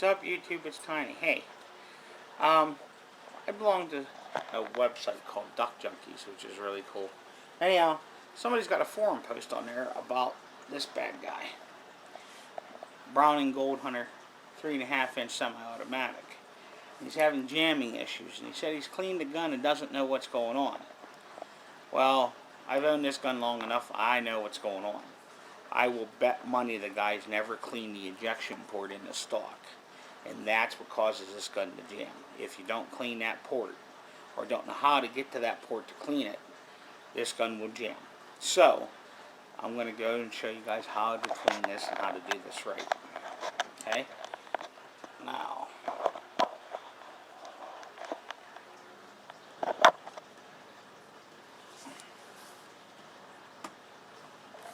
What's up, YouTube? It's Tiny. Hey, I belong to a website called Duck Junkies, which is really cool. Anyhow, somebody's got a forum post on there about this bad guy. Browning Gold Hunter, 3.5-inch semi-automatic. He's having jamming issues, and he said he's cleaned the gun and doesn't know what's going on. Well, I've owned this gun long enough, I know what's going on. I will bet money the guy's never cleaned the ejection port in the stock. And that's what causes this gun to jam. If you don't clean that port, or don't know how to get to that port to clean it, this gun will jam. So, I'm going to go and show you guys how to clean this and how to do this right. Okay? Now,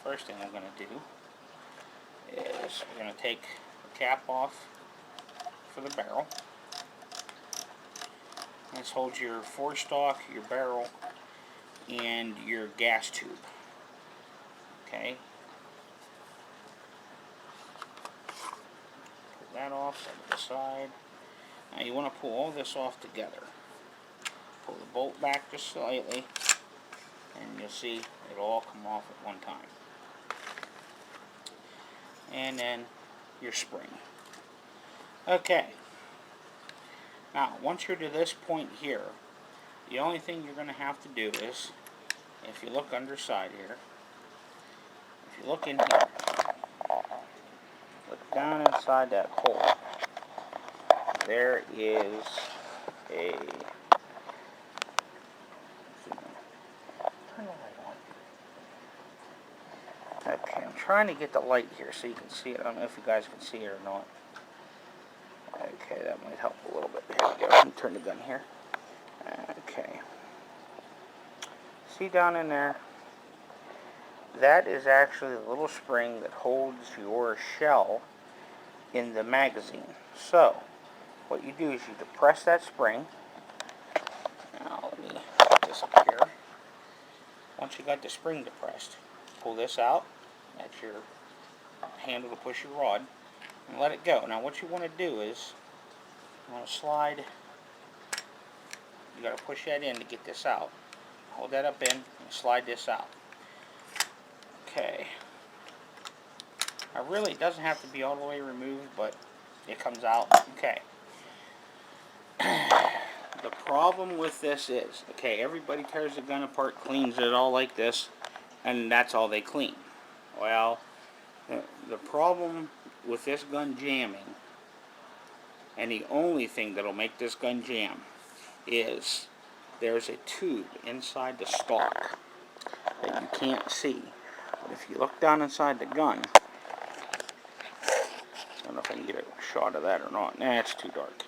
first thing I'm going to do is we're going to take the cap off for the barrel. This holds your forestock, your barrel, and your gas tube. Okay. Pull that off, set it aside. Now you want to pull all this off together. Pull the bolt back just slightly, and you'll see it'll all come off at one time. And then your spring. Okay. Now, once you're to this point here, the only thing you're going to have to do is, if you look underside here, if you look in here, look down inside that hole, there is a, turn the light on. Okay, I'm trying to get the light here so you can see it. I don't know if you guys can see it or not. Okay, that might help a little bit. Here we go. Let me turn the gun here. Okay. See down in there? That is actually a little spring that holds your shell in the magazine. So, what you do is you depress that spring. Now, let me put this up here. Once you got the spring depressed, pull this out. That's your handle to push your rod. And let it go. Now what you want to do is, you want to slide, you got to push that in to get this out. Hold that up in and slide this out. Okay. Now really it doesn't have to be all the way removed, but it comes out. Okay. The problem with this is, okay, everybody tears the gun apart, cleans it all like this, and that's all they clean. Well, the problem with this gun jamming, and the only thing that'll make this gun jam, is there's a tube inside the stock that you can't see. But if you look down inside the gun, I don't know if I can get a shot of that or not. Nah, it's too dark.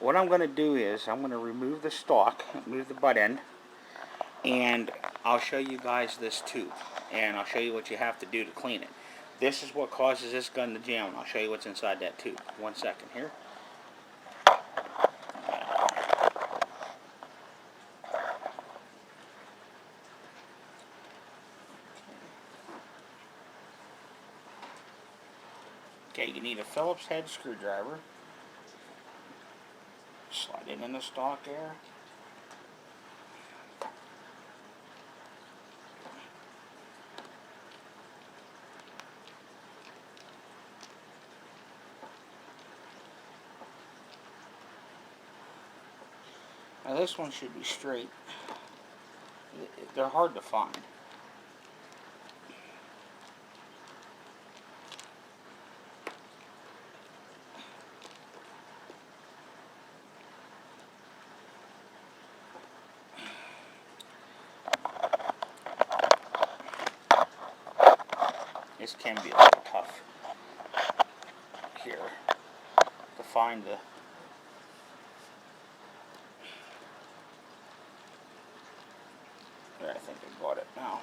What I'm going to do is I'm going to remove the stock, remove the butt end, and I'll show you guys this tube, and I'll show you what you have to do to clean it. This is what causes this gun to jam, and I'll show you what's inside that tube. 1 second here. Okay, you need a Phillips head screwdriver. Slide it in the stock there. Now this one should be straight. They're hard to find. This can be a little tough here to find the there, I think I got it now.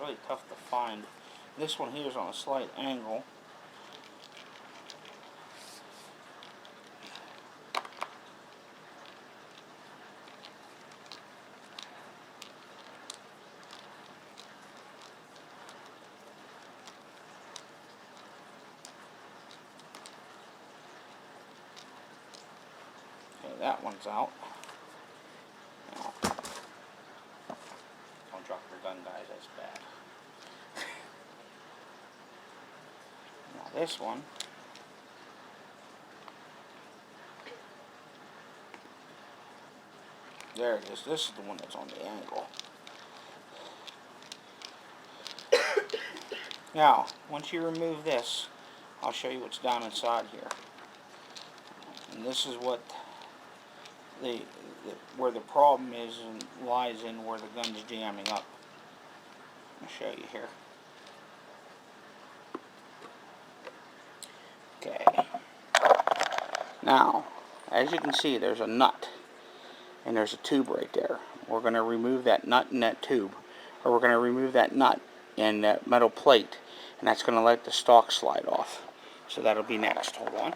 really tough to find. This one here is on a slight angle. Okay, that one's out. Now, don't drop your gun, guys, that's bad. Now this one, there it is. This is the one that's on the angle. Now, once you remove this, I'll show you what's down inside here. And this is what where the problem is and lies in where the gun's jamming up. I'll show you here. Okay. Now, as you can see, there's a nut and there's a tube right there. We're going to remove that nut and that tube, or we're going to remove that nut and that metal plate, and that's going to let the stock slide off. So that'll be next. Hold on.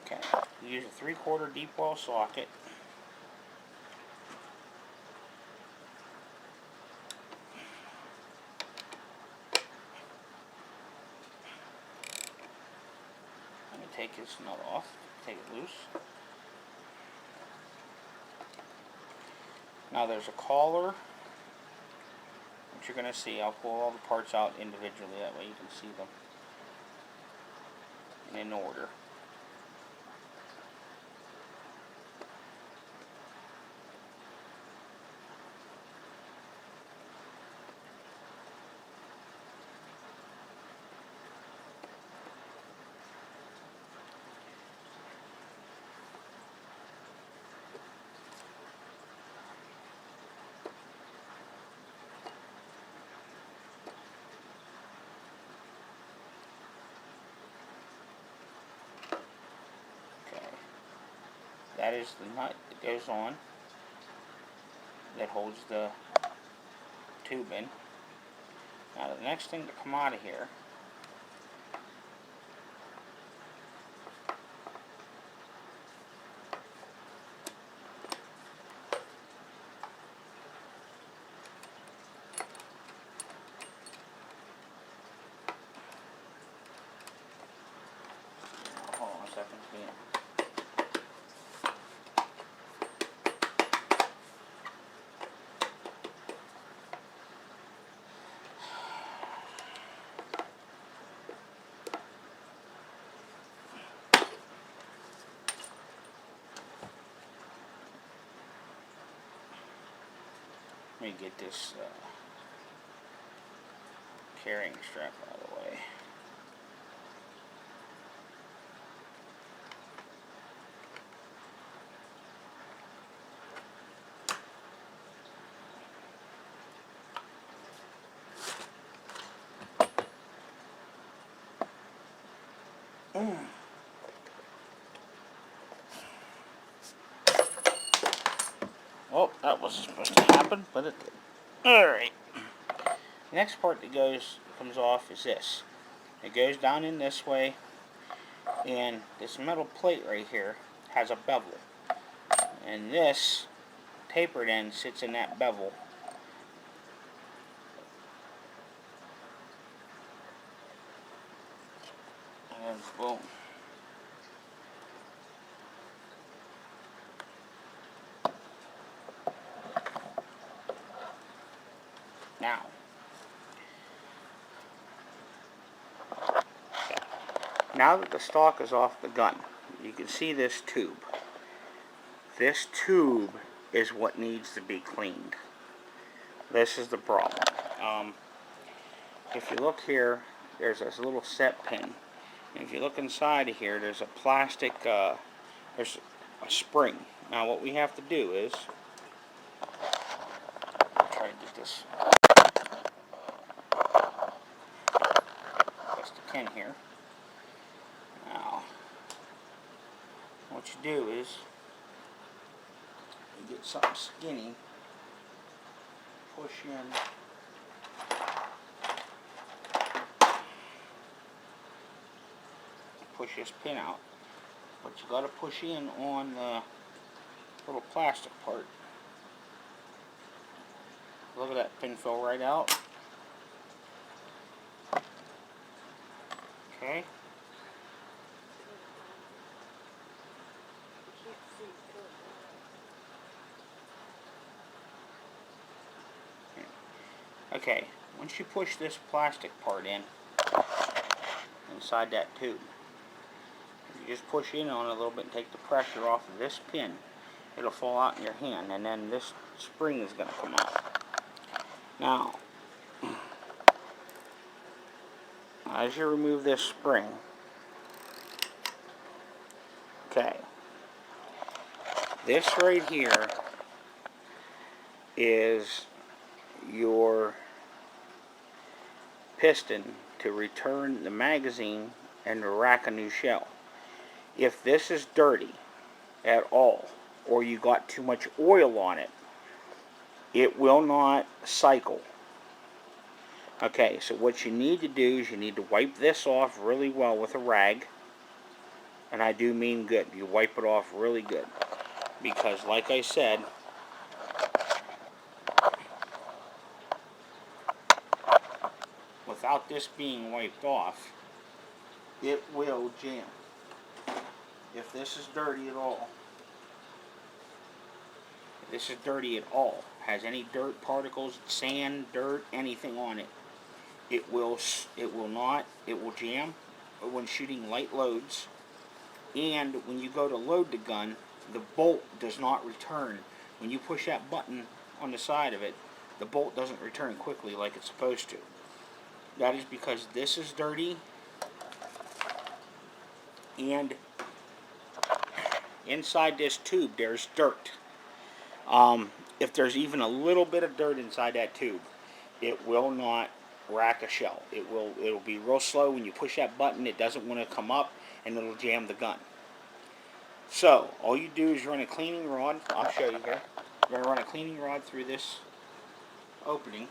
Okay, use a 3/4 deep well socket. Let me take this nut off, take it loose. Now there's a collar, which you're going to see. I'll pull all the parts out individually, that way you can see them in order. That is the nut that goes on, that holds the tube in. Now the next thing to come out of here hold on a second. Let me get this carrying strap out of the way. Well, that wasn't supposed to happen, but it did. Alright. The next part that comes off is this. It goes down in this way, And this metal plate right here has a bevel. And this tapered end sits in that bevel. And boom. Now that the stock is off the gun, you can see this tube. This tube is what needs to be cleaned. This is the problem. If you look here, there's this little set pin. And if you look inside of here, there's a plastic, there's a spring. Now what we have to do is, try to get this, that's the pin here. Now, what you do is, you get something skinny, push in, push this pin out, but you got to push in on the little plastic part. Look at that pin fell right out. Okay. Okay, once you push this plastic part in, inside that tube, you just push in on it a little bit and take the pressure off of this pin. It'll fall out in your hand, and then this spring is going to come out. Now, as you remove this spring, okay, this right here is your piston to return the magazine and to rack a new shell. If this is dirty at all, or you got too much oil on it, it will not cycle. Okay, so what you need to do is you need to wipe this off really well with a rag. And I do mean good. You wipe it off really good. Because like I said, without this being wiped off, it will jam. If this is dirty at all, has any dirt particles, sand, dirt, anything on it, it will jam when shooting light loads. And when you go to load the gun, the bolt does not return. When you push that button on the side of it, the bolt doesn't return quickly like it's supposed to. That is because this is dirty, and inside this tube there's dirt. If there's even a little bit of dirt inside that tube, it will not rack a shell. It'll be real slow. When you push that button, it doesn't want to come up, and it'll jam the gun. So all you do is run a cleaning rod. I'll show you here. You're going to run a cleaning rod through this opening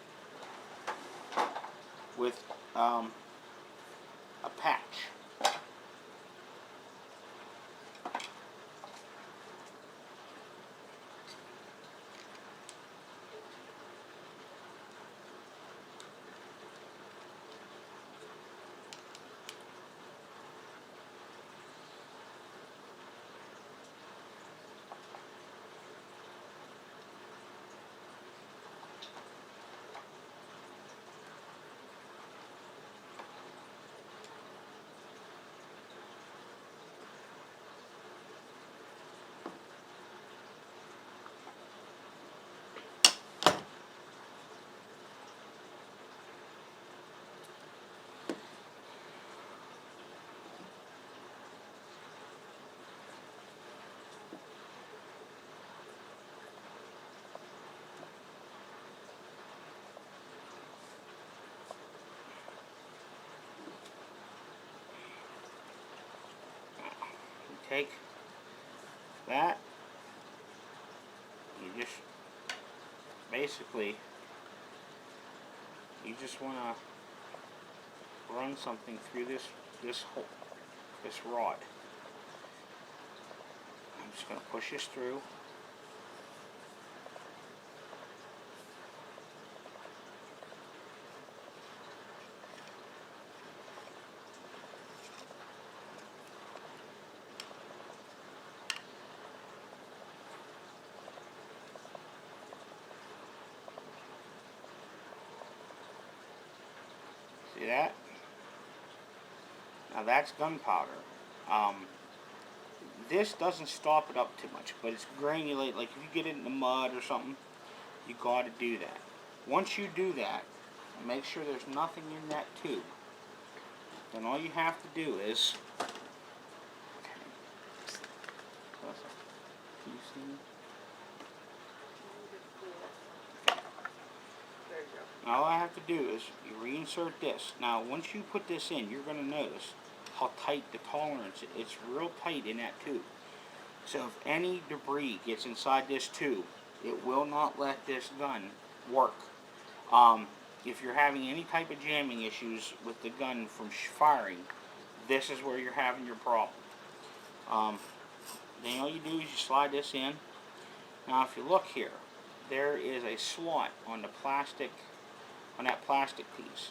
with a patch. Take that, you just basically, you just want to run something through this hole, this rod. I'm just going to push this through. See that? Now that's gunpowder. This doesn't stop it up too much, but it's granulate. Like if you get it in the mud or something, you got to do that. Once you do that, make sure there's nothing in that tube. Then all you have to do is, can you see me? All I have to do is you reinsert this. Now, once you put this in, you're going to notice how tight the tolerance is. It's real tight in that tube. So if any debris gets inside this tube, it will not let this gun work. If you're having any type of jamming issues with the gun from firing, this is where you're having your problem. Then all you do is you slide this in. Now, if you look here, there is a slot on the plastic. On that plastic piece.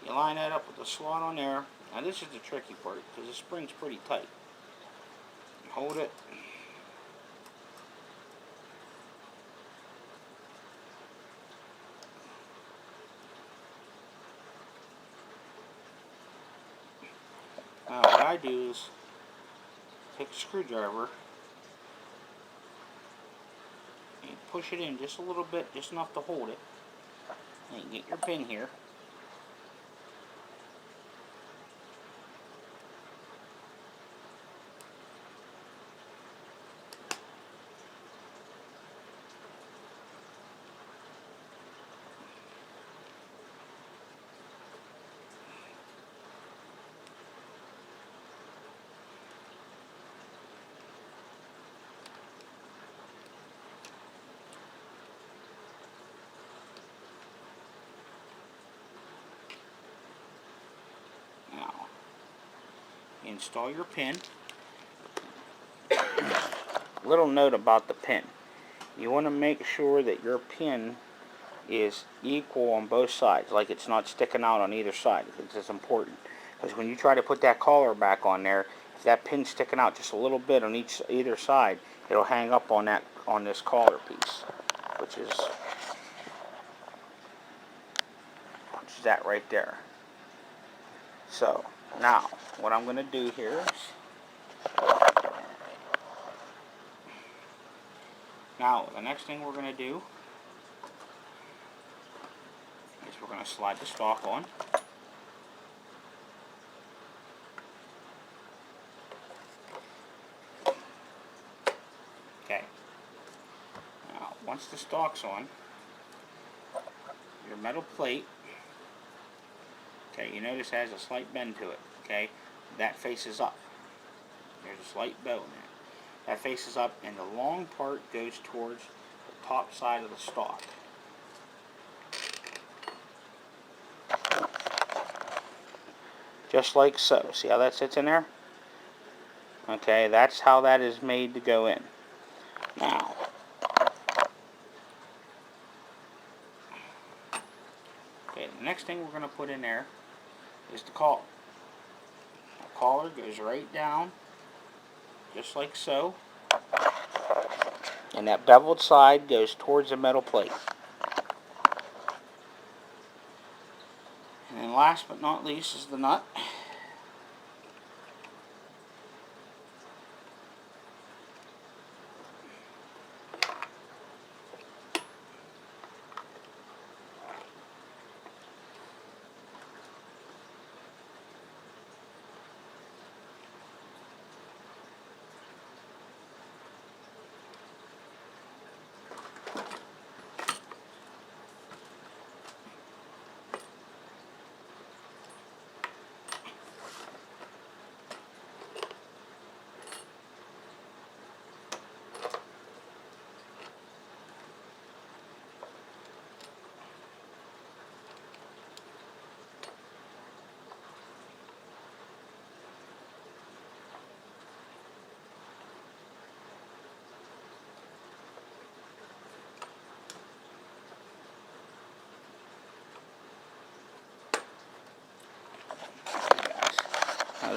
You line that up with the slot on there. Now this is the tricky part because the spring's pretty tight. You hold it. Now what I do is take a screwdriver and push it in just a little bit, just enough to hold it. And you get your pin here. Install your pin. Little note about the pin. You want to make sure that your pin is equal on both sides, like it's not sticking out on either side. It's important. Because when you try to put that collar back on there, if that pin's sticking out just a little bit on either side, it'll hang up on this collar piece, which is that right there. So now what I'm going to do here is, now the next thing we're going to do is we're going to slide the stock on. Okay. Now once the stock's on, your metal plate, okay, you notice it has a slight bend to it, okay? That faces up. There's a slight bow in there. That faces up, and the long part goes towards the top side of the stock. Just like so. See how that sits in there? Okay, that's how that is made to go in. Now, okay, the next thing we're going to put in there is the collar. The collar goes right down, just like so. And that beveled side goes towards the metal plate. And then last but not least is the nut.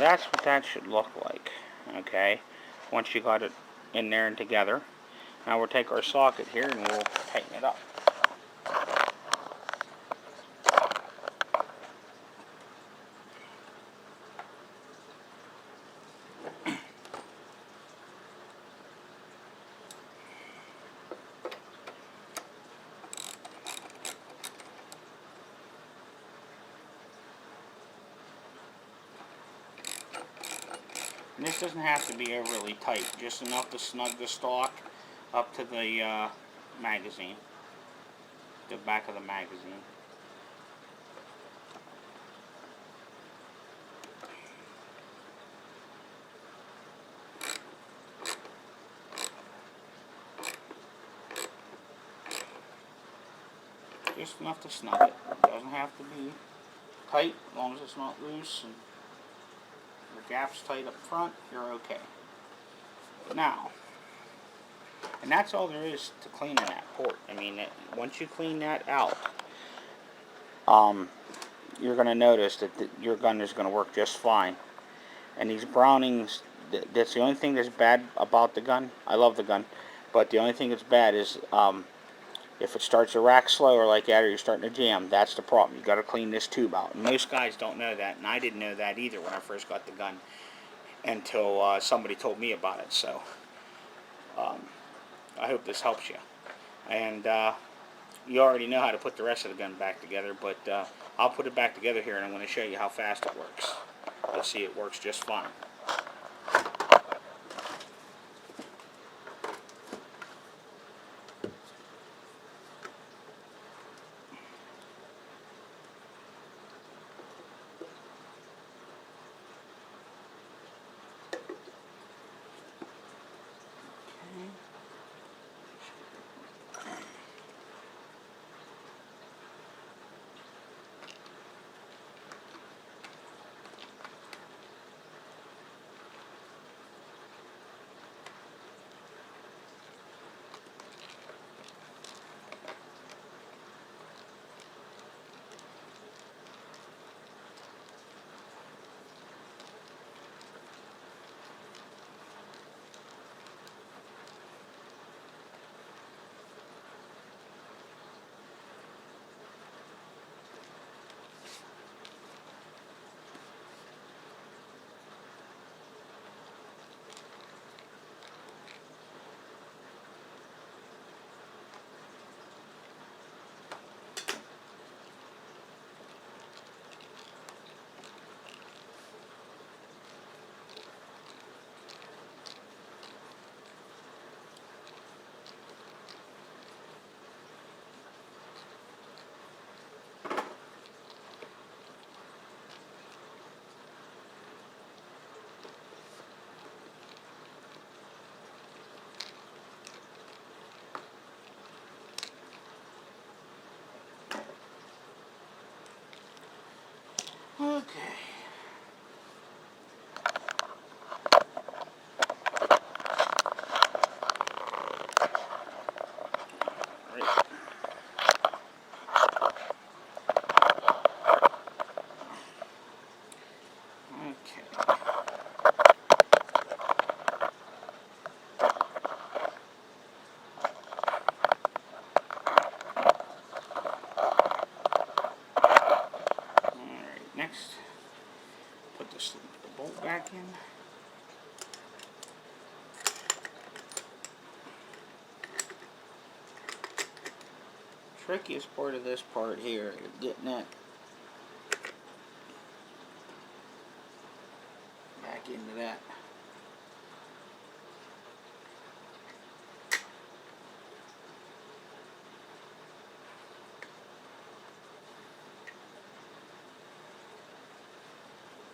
that's what that should look like, okay, once you got it in there and together. Now we'll take our socket here and we'll tighten it up. And this doesn't have to be overly tight, just enough to snug the stock up to the magazine, the back of the magazine. Just enough to snug it. Doesn't have to be tight, as long as it's not loose and the gap's tight up front, you're okay. Now, and that's all there is to cleaning that port. I mean, once you clean that out, you're going to notice that your gun is going to work just fine. And these Brownings, that's the only thing that's bad about the gun. I love the gun, but the only thing that's bad is if it starts to rack slower like that, or you're starting to jam, that's the problem. You got to clean this tube out. And most guys don't know that, and I didn't know that either when I first got the gun until somebody told me about it. So I hope this helps you. And you already know how to put the rest of the gun back together, but I'll put it back together here, and I'm going to show you how fast it works. You'll see it works just fine. Okay. Next, put the bolt back in. Trickiest part of this part here is getting that back into that.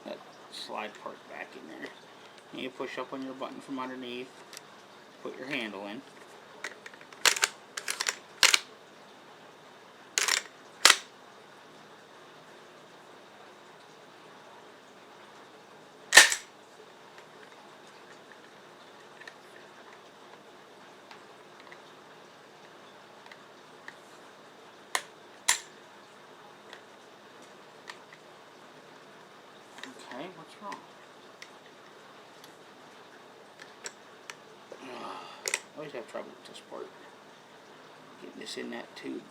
That slide part back in there. And you push up on your button from underneath, put your handle in. Okay, what's wrong? always have trouble with this part. Getting this in that tube.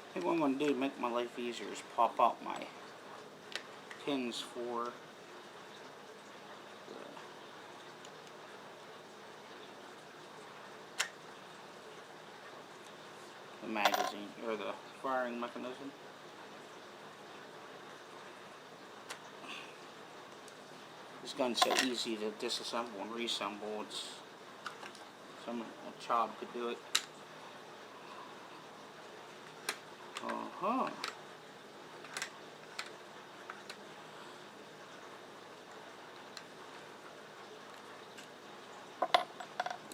I think what I'm going to do to make my life easier is pop out my pins for the magazine, or the firing mechanism. This gun's so easy to disassemble and reassemble. It's a child could do it.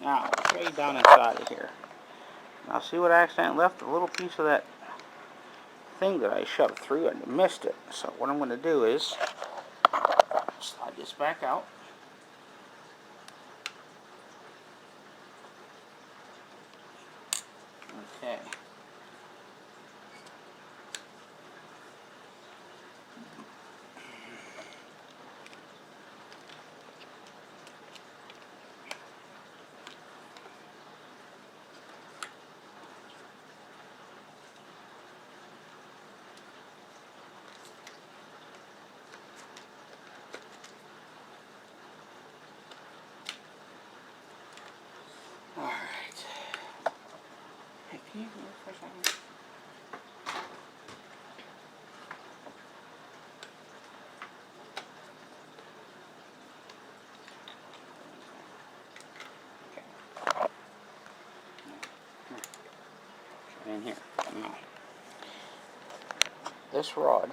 Now, I'll show you down inside of here. Now, see what I accidentally left? A little piece of that thing that I shoved through and missed it. So what I'm going to do is slide this back out. Okay. Alright. Hey, can you move for a second? Okay. In here. Now, this rod,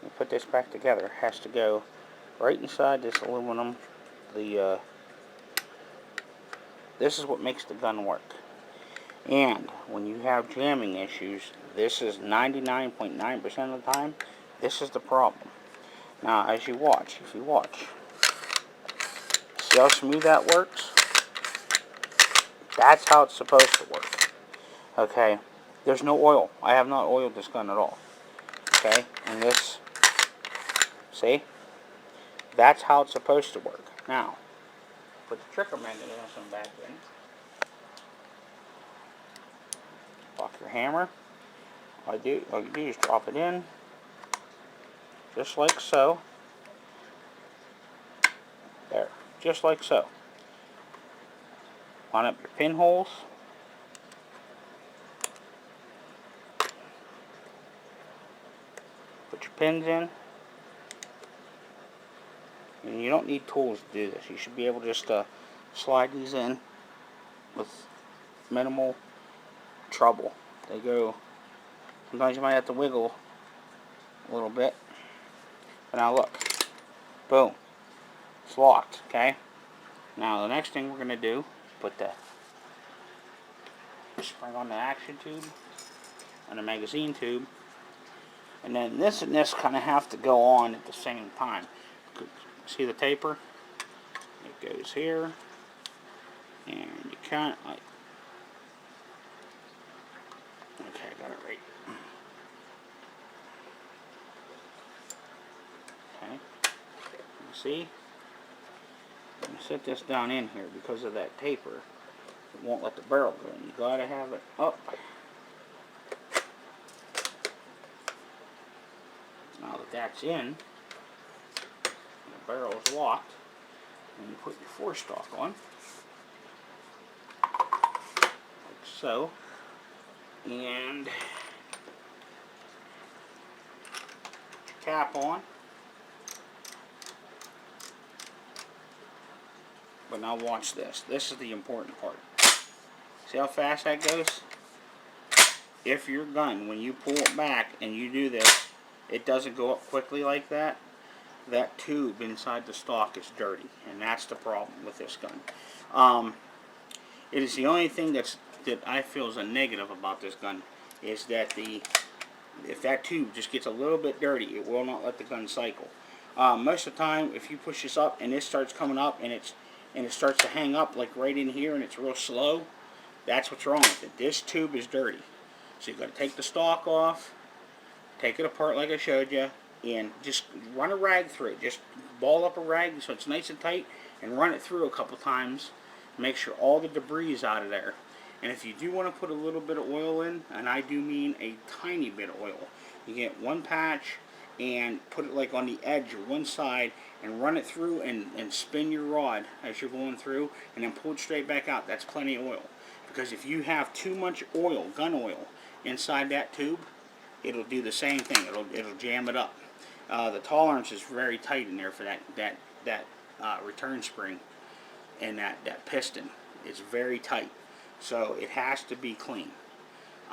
you put this back together, has to go right inside this aluminum. This is what makes the gun work. And when you have jamming issues, this is 99.9% of the time, this is the problem. Now, as you watch, if you watch, see how smooth that works? That's how it's supposed to work. Okay, there's no oil. I have not oiled this gun at all. Okay, and this, see? That's how it's supposed to work. Now, put the trigger mechanism back in. Lock your hammer. All you do is drop it in, just like so. There, just like so. Line up your pinholes. Put your pins in. And you don't need tools to do this. You should be able just to slide these in with minimal trouble. They go, sometimes you might have to wiggle a little bit. But now look, boom, it's locked, okay? Now the next thing we're going to do, put the spring on the action tube and the magazine tube, and then this and this kind of have to go on at the same time. See the taper? It goes here, and you kind of like, okay, I got it right. Okay, you see? I'm going to set this down in here because of that taper. It won't let the barrel go in. You gotta have it up. Now that that's in, the barrel is locked, and you put your forestock on, like so, and put your cap on. But now watch this. This is the important part. See how fast that goes? If your gun, when you pull it back and you do this, it doesn't go up quickly like that, that tube inside the stock is dirty. And that's the problem with this gun. It is the only thing that I feel is a negative about this gun, is that if that tube just gets a little bit dirty, it will not let the gun cycle. Most of the time, if you push this up and this starts coming up and it starts to hang up like right in here and it's real slow, that's what's wrong with it. This tube is dirty. So you've got to take the stalk off, take it apart like I showed you, and just run a rag through it. Just ball up a rag so it's nice and tight and run it through a couple times. Make sure all the debris is out of there. And if you do want to put a little bit of oil in, and I do mean a tiny bit of oil, you get one patch and put it like on the edge or one side and run it through and spin your rod as you're going through and then pull it straight back out. That's plenty of oil. Because if you have too much oil, gun oil, inside that tube, it'll do the same thing. It'll jam it up. The tolerance is very tight in there for that return spring and that piston. It's very tight. So it has to be clean.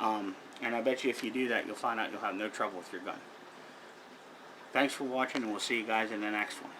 And I bet you if you do that, you'll find out you'll have no trouble with your gun. Thanks for watching, and we'll see you guys in the next one.